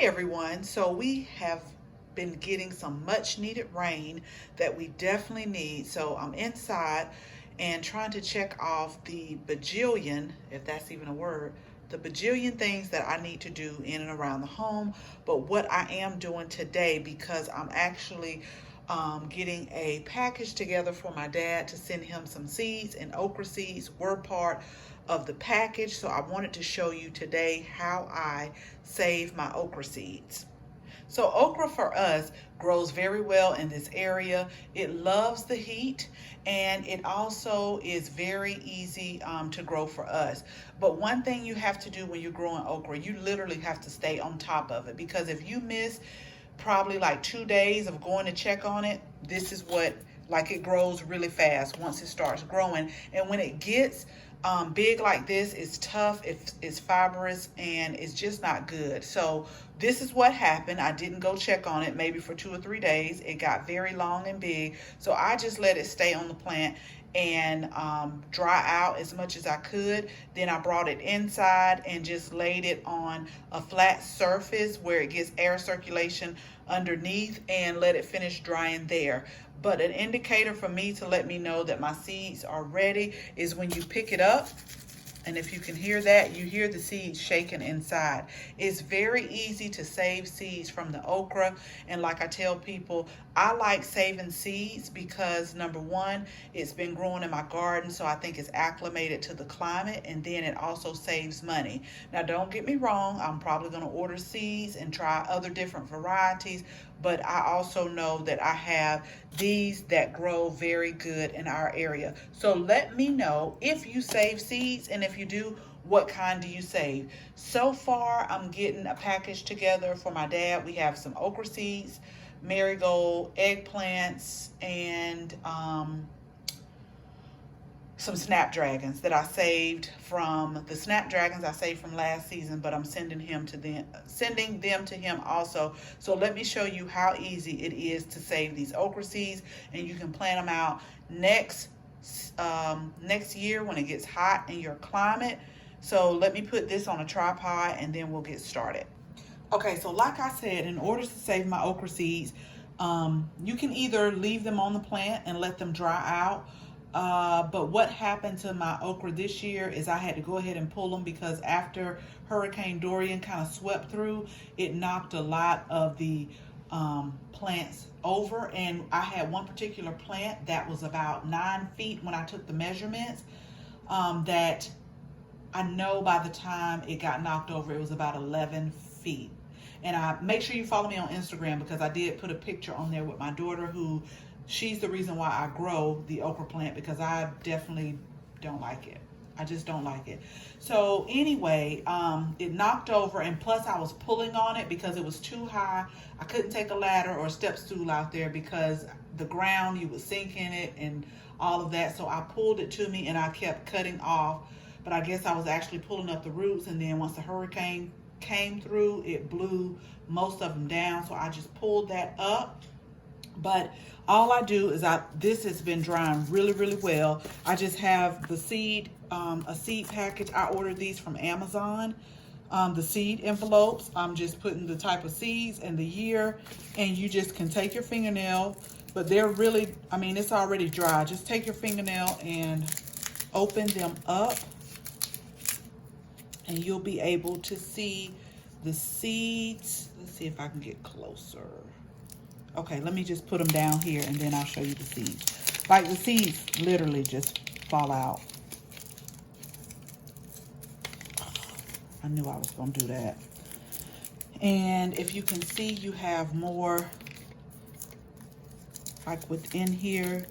everyone. So we have been getting some much needed rain that we definitely need. So I'm inside and trying to check off the bajillion, if that's even a word, the bajillion things that I need to do in and around the home. But what I am doing today, because I'm actually getting a package together for my dad to send him some seeds, and okra seeds were part of the package. So I wanted to show you today how I save my okra seeds. So okra for us grows very well in this area. It loves the heat, and it also is very easy to grow for us. But one thing you have to do when you're growing okra, you literally have to stay on top of it, because if you miss probably like 2 days of going to check on it, this is what, like, it grows really fast once it starts growing. And when it gets big like this, it's tough, it's fibrous, and it's just not good. So this is what happened. I didn't go check on it maybe for 2 or 3 days. It got very long and big, so I just let it stay on the plant and dry out as much as I could. Then I brought it inside and just laid it on a flat surface where it gets air circulation underneath, and let it finish drying there. But an indicator for me to let me know that my seeds are ready is when you pick it up. And if you can hear that, you hear the seeds shaking inside. It's very easy to save seeds from the okra. And like I tell people, I like saving seeds because, number one, it's been growing in my garden, so I think it's acclimated to the climate, and then it also saves money. Now, don't get me wrong, I'm probably going to order seeds and try other different varieties, but I also know that I have these that grow very good in our area. So let me know if you save seeds, and if you do, what kind do you save? So far, I'm getting a package together for my dad. We have some okra seeds, marigold, eggplants, and some snapdragons that I saved from the snapdragons I saved from last season, but I'm sending them to him also. So let me show you how easy it is to save these okra seeds, and you can plant them out next year when it gets hot in your climate. So let me put this on a tripod and then we'll get started. Okay, so like I said, in order to save my okra seeds, you can either leave them on the plant and let them dry out. But what happened to my okra this year is I had to go ahead and pull them, because after Hurricane Dorian kind of swept through, it knocked a lot of the plants over. And I had one particular plant that was about 9 feet when I took the measurements, that I know by the time it got knocked over, it was about 11 feet. And I make sure you follow me on Instagram, because I did put a picture on there with my daughter, who she's the reason why I grow the okra plant, because I definitely don't like it. I just don't like it. So anyway, it knocked over, and plus I was pulling on it because it was too high. I couldn't take a ladder or a step stool out there because the ground, you would sink in it and all of that. So I pulled it to me and I kept cutting off. But I guess I was actually pulling up the roots, and then once the hurricane came through, it blew most of them down. So I just pulled that up. But all I do is this has been drying really, really well. I just have the seed, a seed package. I ordered these from Amazon. The seed envelopes, I'm just putting the type of seeds and the year, and you just can take your fingernail, but they're really, I mean, it's already dry. Just take your fingernail and open them up, and you'll be able to see the seeds. Let's see if I can get closer. Okay, let me just put them down here and then I'll show you the seeds. Like, the seeds literally just fall out. I knew I was going to do that. And if you can see, you have more like within here.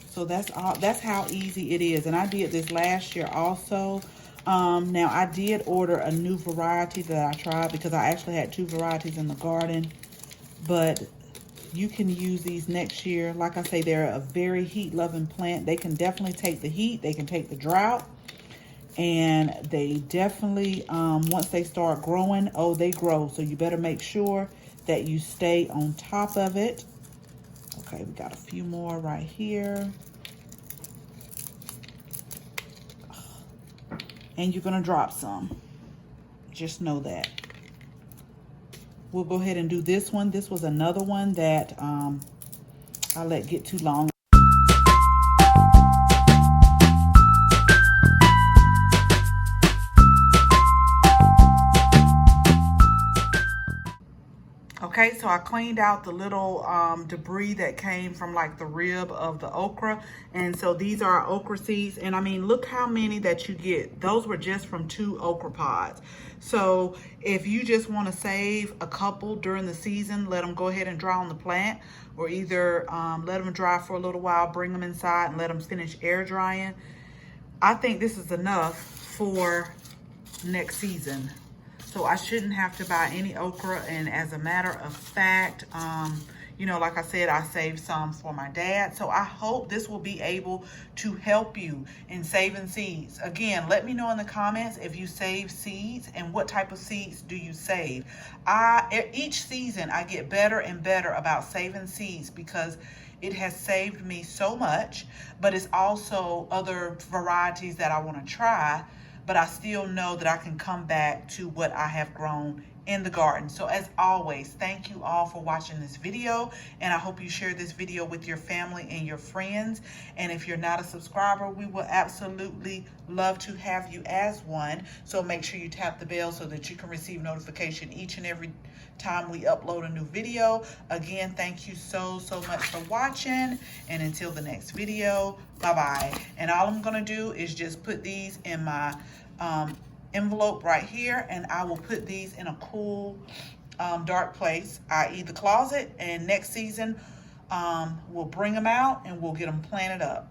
So that's all. That's how easy it is. And I did this last year also. Now I did order a new variety that I tried, because I actually had 2 varieties in the garden. But you can use these next year. Like I say, they're a very heat-loving plant. They can definitely take the heat. They can take the drought. And they definitely, once they start growing, oh, they grow. So you better make sure that you stay on top of it. Okay, we got a few more right here. And you're going to drop some. Just know that. we'll go ahead and do this one. This was another one that I let get too long. Okay, so I cleaned out the little debris that came from like the rib of the okra. And so these are our okra seeds. And I mean, look how many that you get. Those were just from 2 okra pods. So if you just want to save a couple during the season, let them go ahead and dry on the plant, or either let them dry for a little while, bring them inside and let them finish air drying. I think this is enough for next season. So I shouldn't have to buy any okra. And as a matter of fact, you know, like I said, I saved some for my dad. So I hope this will be able to help you in saving seeds. Again, let me know in the comments if you save seeds and what type of seeds do you save. Each season I get better and better about saving seeds because it has saved me so much, but it's also other varieties that I want to try, but I still know that I can come back to what I have grown in the garden. So as always, thank you all for watching this video, and I hope you share this video with your family and your friends. And if you're not a subscriber, we will absolutely love to have you as one. So make sure you tap the bell so that you can receive notification each and every time we upload a new video. Again, thank you so much for watching, and until the next video, bye-bye. And all I'm gonna do is just put these in my envelope right here, and I will put these in a cool dark place, i.e. the closet, and next season we'll bring them out and we'll get them planted up.